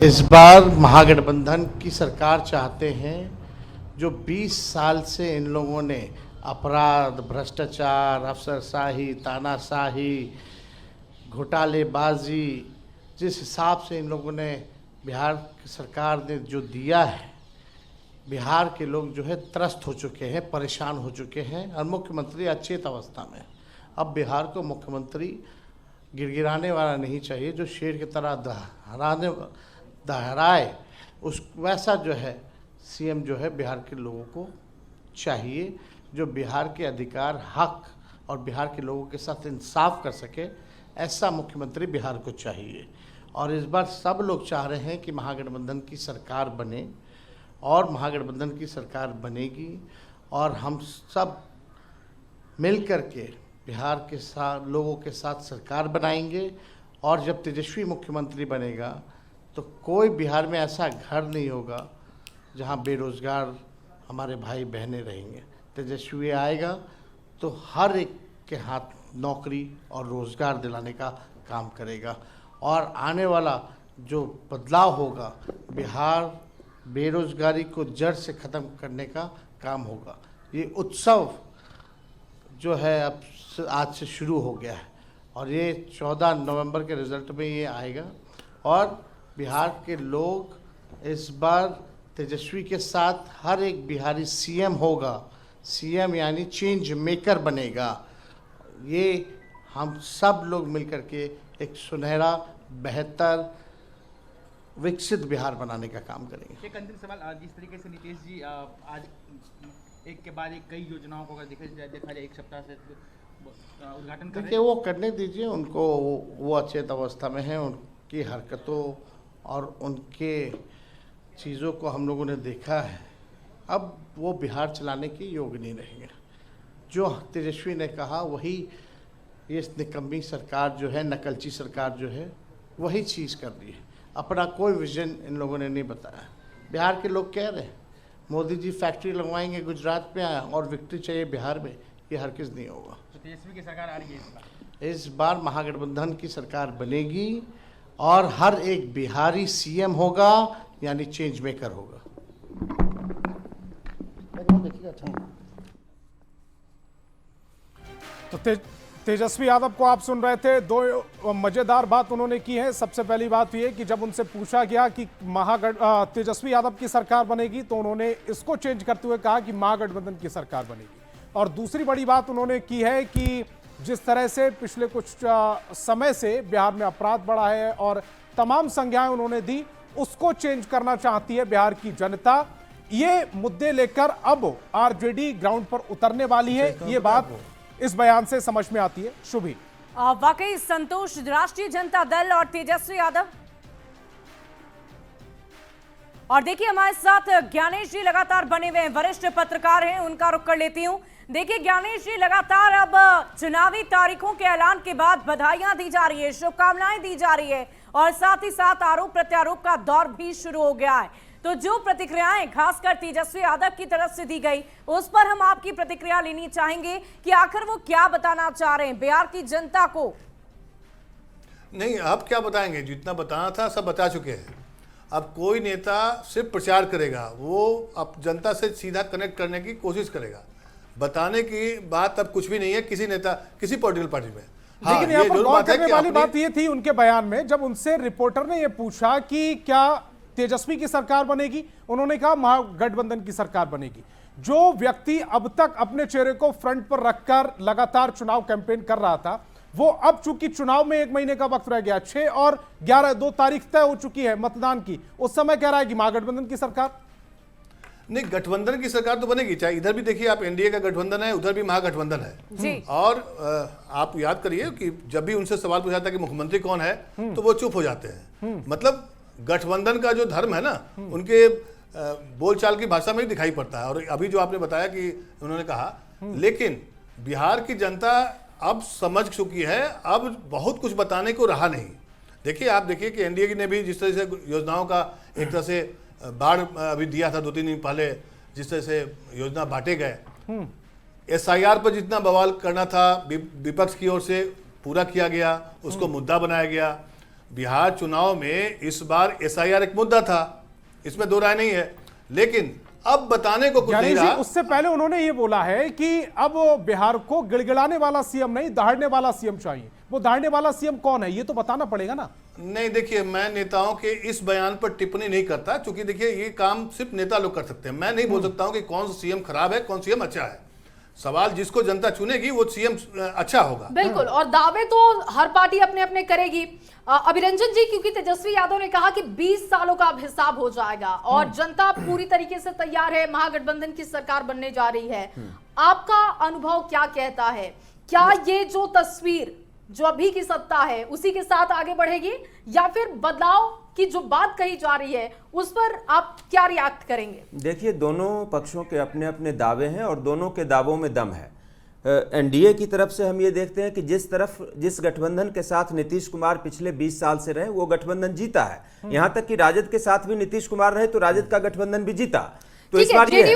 इस बार महागठबंधन की सरकार चाहते हैं। जो 20 साल से इन लोगों ने अपराध, भ्रष्टाचार, अफसरशाही, तानाशाही, घोटालेबाजी, जिस हिसाब से इन लोगों ने बिहार की सरकार ने जो दिया है, बिहार के लोग जो है त्रस्त हो चुके हैं, परेशान हो चुके हैं और मुख्यमंत्री अचेत अवस्था में। अब बिहार को मुख्यमंत्री गिड़गिड़ाने वाला नहीं चाहिए, जो शेर की तरह दहराए, उस वैसा जो है सीएम जो है बिहार के लोगों को चाहिए, जो बिहार के अधिकार, हक और बिहार के लोगों के साथ इंसाफ कर सके। ऐसा मुख्यमंत्री बिहार को चाहिए। और इस बार सब लोग चाह रहे हैं कि महागठबंधन की सरकार बने और महागठबंधन की सरकार बनेगी और हम सब मिल कर के बिहार के साथ लोगों के साथ सरकार बनाएंगे। और जब तेजस्वी मुख्यमंत्री बनेगा तो कोई बिहार में ऐसा घर नहीं होगा जहां बेरोजगार हमारे भाई बहनें रहेंगे। तेजस्वी आएगा तो हर एक के हाथ नौकरी और रोज़गार दिलाने का काम करेगा और आने वाला जो बदलाव होगा, बिहार बेरोजगारी को जड़ से ख़त्म करने का काम होगा। ये उत्सव जो है अब आज से शुरू हो गया है और ये 14 नवंबर के रिज़ल्ट में ये आएगा और बिहार के लोग इस बार तेजस्वी के साथ हर एक बिहारी सीएम होगा। सीएम यानी चेंज मेकर बनेगा। ये हम सब लोग मिलकर के एक सुनहरा, बेहतर, विकसित बिहार बनाने का काम करेंगे। एक अंतिम सवाल, जिस तरीके से नीतीश जी आज एक के बाद एक कई योजनाओं को अगर देखा जाए एक सप्ताह से उद्घाटन कर रहे हैं। वो करने दीजिए उनको, वो अचेत अवस्था में हैं। उनकी हरकतों और उनके चीज़ों को हम लोगों ने देखा है। अब वो बिहार चलाने के योग्य नहीं रहेंगे। जो तेजस्वी ने कहा वही ये निकम्मी सरकार जो है, नकलची सरकार जो है, वही चीज़ कर रही है। अपना कोई विजन इन लोगों ने नहीं बताया। बिहार के लोग कह रहे हैं मोदी जी फैक्ट्री लगवाएंगे गुजरात में और विक्ट्री चाहिए बिहार में, ये हरगिज़ नहीं होगा। तो तेजस्वी की सरकार आ रही है इस बार महागठबंधन की सरकार बनेगी और हर एक बिहारी सीएम होगा, यानी चेंज मेकर होगा। तो तेजस्वी यादव को आप सुन रहे थे। दो मजेदार बात उन्होंने की है। सबसे पहली बात यह कि जब उनसे पूछा गया कि तेजस्वी यादव की सरकार बनेगी तो उन्होंने इसको चेंज करते हुए कहा कि महागठबंधन की सरकार बनेगी। और दूसरी बड़ी बात उन्होंने की है कि जिस तरह से पिछले कुछ समय से बिहार में अपराध बढ़ा है और तमाम संज्ञाएं उन्होंने दी, उसको चेंज करना चाहती है बिहार की जनता। ये मुद्दे लेकर अब आरजेडी ग्राउंड पर उतरने वाली है। ये बात इस बयान से समझ में आती है। शुभी, वाकई संतोष, राष्ट्रीय जनता दल और तेजस्वी यादव। और देखिए हमारे साथ ज्ञानेश जी लगातार बने हुए हैं, वरिष्ठ पत्रकार हैं, उनका रुख कर लेती हूं। देखिए ज्ञानेश जी, लगातार अब चुनावी तारीखों के ऐलान के बाद बधाइयां दी जा रही है, शुभकामनाएं दी जा रही है और साथ ही साथ आरोप प्रत्यारोप का दौर भी शुरू हो गया है। तो जो प्रतिक्रियाएं खासकर तेजस्वी यादव की तरफ से दी गई, उस पर हम आपकी प्रतिक्रिया लेनी चाहेंगे कि आखिर वो क्या बताना चाह रहे हैं बिहार की जनता को। नहीं, अब क्या बताएंगे? जितना बताना था सब बता चुके हैं। अब कोई नेता सिर्फ प्रचार करेगा, वो अब जनता से सीधा कनेक्ट करने की कोशिश करेगा। बताने की बात अब कुछ भी नहीं है किसी नेता, किसी पॉलिटिकल पार्टी में। लेकिन यहाँ पर गौर करने वाली बात ये थी उनके बयान में, जब उनसे रिपोर्टर ने ये पूछा कि क्या तेजस्वी की सरकार बनेगी, उन्होंने कहा महागठबंधन की सरकार बनेगी। जो व्यक्ति अब तक अपने चेहरे को फ्रंट पर रखकर लगातार चुनाव कैंपेन कर रहा था, वो अब चूंकि चुनाव में 1 महीने का वक्त रह गया, 6 और 11 2 तारीख तय हो चुकी है मतदान की, उस समय कह रहा है कि महागठबंधन की सरकार। नहीं, गठबंधन की सरकार तो बनेगी। चाहे इधर भी देखिए आप, एनडीए का गठबंधन है, उधर भी महागठबंधन है जी। और आप याद करिए कि जब भी उनसे सवाल पूछा था कि मुख्यमंत्री कौन है, तो वो चुप हो जाते हैं। मतलब गठबंधन का जो धर्म है ना, उनके बोलचाल की भाषा में ही दिखाई पड़ता है। और अभी जो आपने बताया कि उन्होंने कहा, लेकिन बिहार की जनता अब समझ चुकी है, अब बहुत कुछ बताने को रहा नहीं। देखिए, आप देखिए कि एनडीए ने भी जिस तरह से योजनाओं का एक तरह से बाढ़ अभी दिया था 2-3 दिन पहले, जिस तरह से योजना बांटे गए, एसआईआर पर जितना बवाल करना था विपक्ष की ओर से पूरा किया गया, उसको मुद्दा बनाया गया। बिहार चुनाव में इस बार SIR एक मुद्दा था, इसमें दो राय नहीं है, लेकिन अब बताने को कुछ नहीं रहा। उससे पहले उन्होंने ये बोला है कि अब बिहार को गिड़गिड़ाने वाला सीएम नहीं, दहाड़ने वाला सीएम चाहिए। वो दहाड़ने वाला सीएम कौन है ये तो बताना पड़ेगा ना। नहीं, देखिए, मैं नेताओं के इस बयान पर टिप्पणी नहीं करता, क्योंकि देखिए ये काम सिर्फ नेता लोग कर सकते हैं। मैं नहीं बोल सकता हूं कि कौन सा सीएम खराब है, कौन सीएम अच्छा है। सवाल जिसको जनता चुनेगी वो सीएम अच्छा होगा। बिल्कुल, और दावे तो हर पार्टी अपने अपने करेगी। अभिरंजन जी, क्योंकि तेजस्वी यादव ने कहा कि 20 सालों का अब हिसाब हो जाएगा और जनता पूरी तरीके से तैयार है, महागठबंधन की सरकार बनने जा रही है, आपका अनुभव क्या कहता है? क्या ये जो तस्वीर जो अभी की सत्ता है उसी के साथ आगे बढ़ेगी, या फिर बदलाव की जो बात कही जा रही है उस पर आप क्या रिएक्ट करेंगे? देखिए, दोनों पक्षों के अपने अपने दावे हैं और दोनों के दावों में दम है। एनडीए की तरफ से हम ये देखते हैं कि जिस गठबंधन के साथ नीतीश कुमार पिछले 20 साल से रहे वो गठबंधन जीता है। यहां तक कि राजद के साथ भी नीतीश कुमार रहे तो राजद का गठबंधन भी जीता। तो इस बार ये